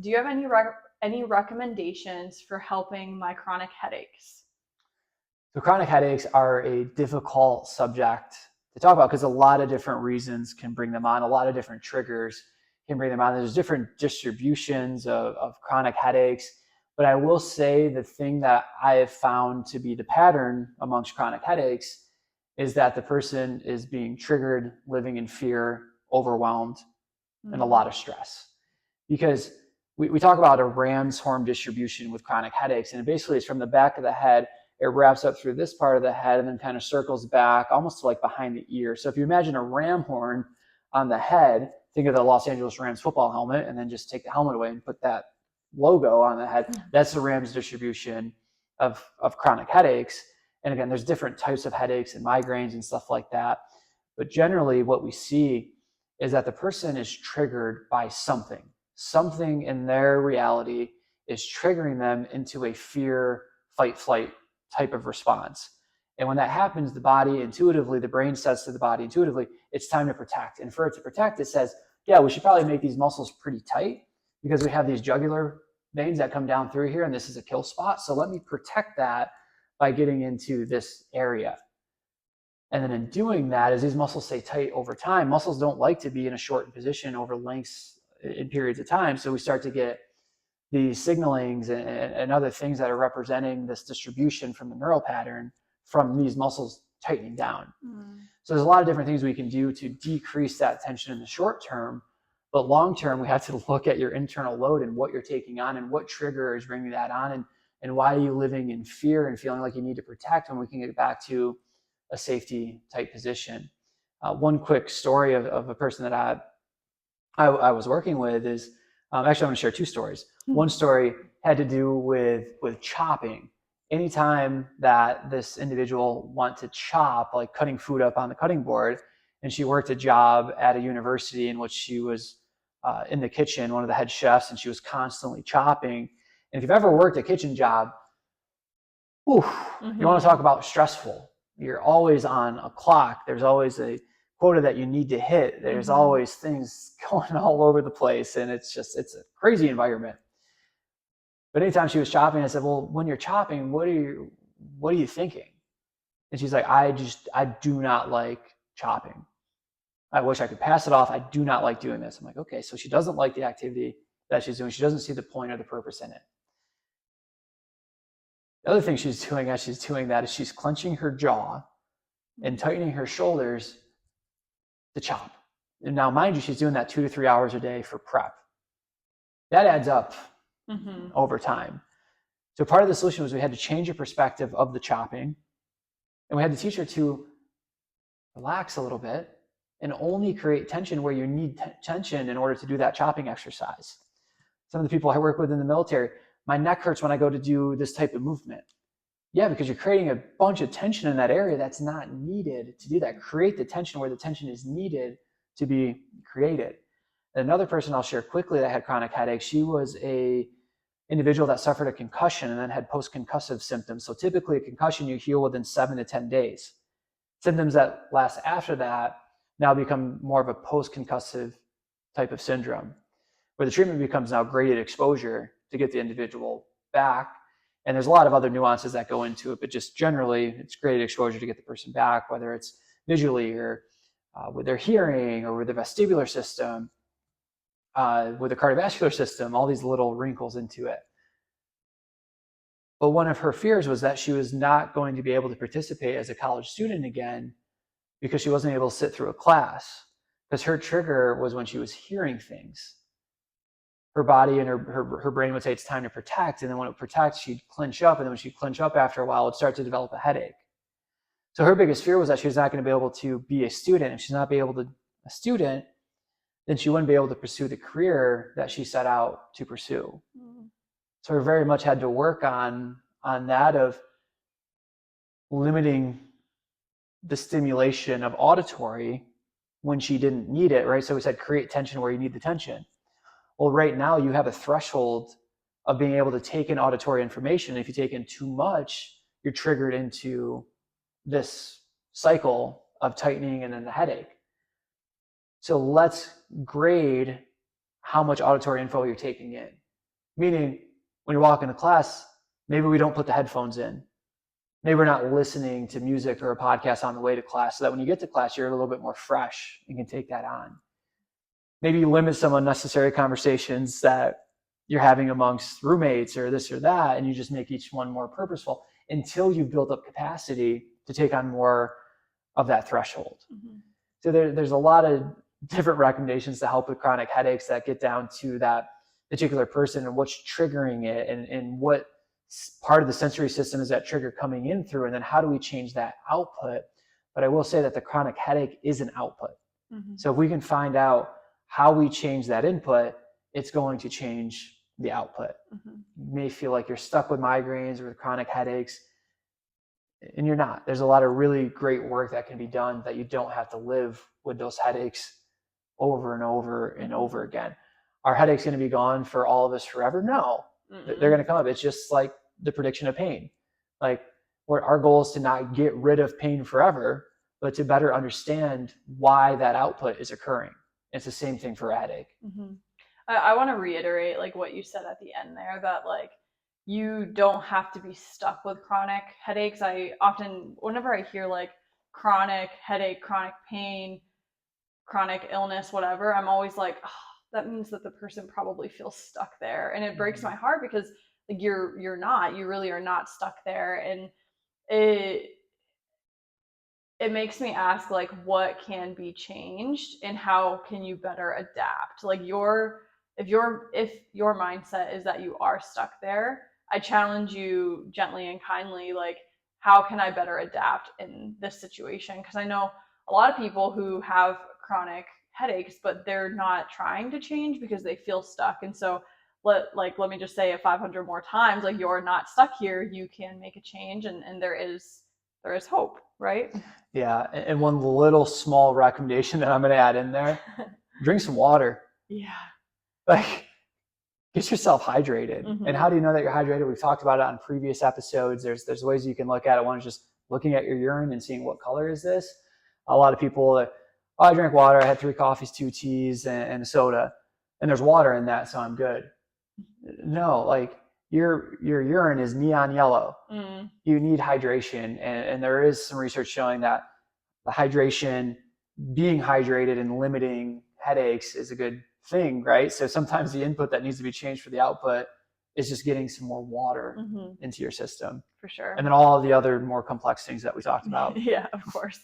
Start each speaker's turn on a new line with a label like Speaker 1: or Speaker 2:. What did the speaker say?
Speaker 1: do you have any recommendations for helping my chronic headaches?
Speaker 2: So chronic headaches are a difficult subject to talk about because a lot of different reasons can bring them on. A lot of different triggers can bring them on. There's different distributions of chronic headaches. But I will say the thing that I have found to be the pattern amongst chronic headaches is that the person is being triggered, living in fear, overwhelmed, and a lot of stress. Because we talk about a ram's horn distribution with chronic headaches, and it basically is from the back of the head, it wraps up through this part of the head and then kind of circles back almost to like behind the ear. So if you imagine a ram horn on the head, think of the Los Angeles Rams football helmet, and then just take the helmet away and put that logo on the head. That's the ram's distribution of chronic headaches. And again, there's different types of headaches and migraines and stuff like that. But generally what we see is that the person is triggered by something. Something in their reality is triggering them into a fear, fight, flight type of response. And when that happens, the body intuitively, the brain says to the body intuitively, it's time to protect. And for it to protect, it says, yeah, we should probably make these muscles pretty tight because we have these jugular veins that come down through here, and this is a kill spot. So let me protect that by getting into this area. And then in doing that, as these muscles stay tight over time, muscles don't like to be in a shortened position over lengths in periods of time. So we start to get these signalings and other things that are representing this distribution from the neural pattern from these muscles tightening down. So there's a lot of different things we can do to decrease that tension in the short term, but long term, we have to look at your internal load and what you're taking on and what trigger is bringing that on, and why are you living in fear and feeling like you need to protect when we can get back to a safety type position. One quick story of a person that I was working with is, actually I'm gonna share two stories. One story had to do with chopping. Anytime that this individual wanted to chop, like cutting food up on the cutting board, and she worked a job at a university in which she was in the kitchen, one of the head chefs, and she was constantly chopping. And if you've ever worked a kitchen job, you want to talk about stressful. You're always on a clock. There's always a quota that you need to hit. There's always things going all over the place, and it's a crazy environment. But anytime she was chopping, I said, well, when you're chopping, what are you thinking? And she's like, I do not like chopping. I wish I could pass it off. I do not like doing this. I'm like, okay, so she doesn't like the activity that she's doing. She doesn't see the point or the purpose in it. The other thing she's doing as she's doing that is she's clenching her jaw and tightening her shoulders to chop. And now, mind you, she's doing that 2 to 3 hours a day for prep. That adds up over time. So part of the solution was we had to change the perspective of the chopping, and we had to teach her to relax a little bit and only create tension where you need tension in order to do that chopping exercise. Some of the people I work with in the military, my neck hurts when I go to do this type of movement. Yeah, because you're creating a bunch of tension in that area that's not needed to do that. Create the tension where the tension is needed to be created. And another person I'll share quickly that had chronic headache, she was a individual that suffered a concussion and then had post-concussive symptoms. So typically a concussion you heal within 7 to 10 days. Symptoms that last after that now become more of a post-concussive type of syndrome, where the treatment becomes now graded exposure to get the individual back. And there's a lot of other nuances that go into it, but just generally it's graded exposure to get the person back, whether it's visually or with their hearing or with their vestibular system, with the cardiovascular system, all these little wrinkles into it. But one of her fears was that she was not going to be able to participate as a college student again because she wasn't able to sit through a class, because her trigger was when she was hearing things. Her body and her brain would say it's time to protect, and then when it protects, she'd clench up, and then when she'd clench up after a while, it would start to develop a headache. So her biggest fear was that she was not going to be able to be a student. If she's not be able to a student, then she wouldn't be able to pursue the career that she set out to pursue. So we very much had to work on that of limiting the stimulation of auditory when she didn't need it, right? So we said create tension where you need the tension. Well, right now you have a threshold of being able to take in auditory information. If you take in too much, you're triggered into this cycle of tightening and then the headache. So let's grade how much auditory info you're taking in. Meaning, when you're walking to class, maybe we don't put the headphones in. Maybe we're not listening to music or a podcast on the way to class, so that when you get to class, you're a little bit more fresh and can take that on. Maybe you limit some unnecessary conversations that you're having amongst roommates or this or that, and you just make each one more purposeful until you've built up capacity to take on more of that threshold. Mm-hmm. So there's a lot of different recommendations to help with chronic headaches that get down to that particular person and what's triggering it, and what part of the sensory system is that trigger coming in through, and then how do we change that output. But I will say that the chronic headache is an output. Mm-hmm. So if we can find out how we change that input, it's going to change the output. Mm-hmm. You may feel like you're stuck with migraines or with chronic headaches, and you're not. There's a lot of really great work that can be done that you don't have to live with those headaches over and over and over again. Are headaches going to be gone for all of us forever? No. Mm-mm. They're going to come up. It's just like the prediction of pain. Like, our goal is to not get rid of pain forever, but to better understand why that output is occurring. It's the same thing for a headache.
Speaker 1: Mm-hmm. I want to reiterate like what you said at the end there, that like you don't have to be stuck with chronic headaches. I often, whenever I hear like chronic headache, chronic pain, chronic illness, whatever, I'm always like, oh, that means that the person probably feels stuck there. And it breaks my heart because like you really are not stuck there. And it makes me ask like what can be changed and how can you better adapt. Like if your mindset is that you are stuck there, I challenge you gently and kindly, like, how can I better adapt in this situation? Because I know a lot of people who have chronic headaches, but they're not trying to change because they feel stuck. And so let me just say it 500 more times, like, you're not stuck here, you can make a change, and there is hope, right?
Speaker 2: Yeah, and one little small recommendation that I'm going to add in there: drink some water.
Speaker 1: Yeah.
Speaker 2: Like, get yourself hydrated. Mm-hmm. And how do you know that you're hydrated? We've talked about it on previous episodes. There's ways you can look at it. One is just looking at your urine and seeing what color is this. A lot of people, I drank water, I had 3 coffees, 2 teas, and a soda, and there's water in that, so I'm good. No, like, your urine is neon yellow. Mm. You need hydration, and there is some research showing that the hydration, being hydrated and limiting headaches is a good thing, right? So sometimes the input that needs to be changed for the output is just getting some more water into your system.
Speaker 1: For sure.
Speaker 2: And then all the other more complex things that we talked about.
Speaker 1: Yeah, of course.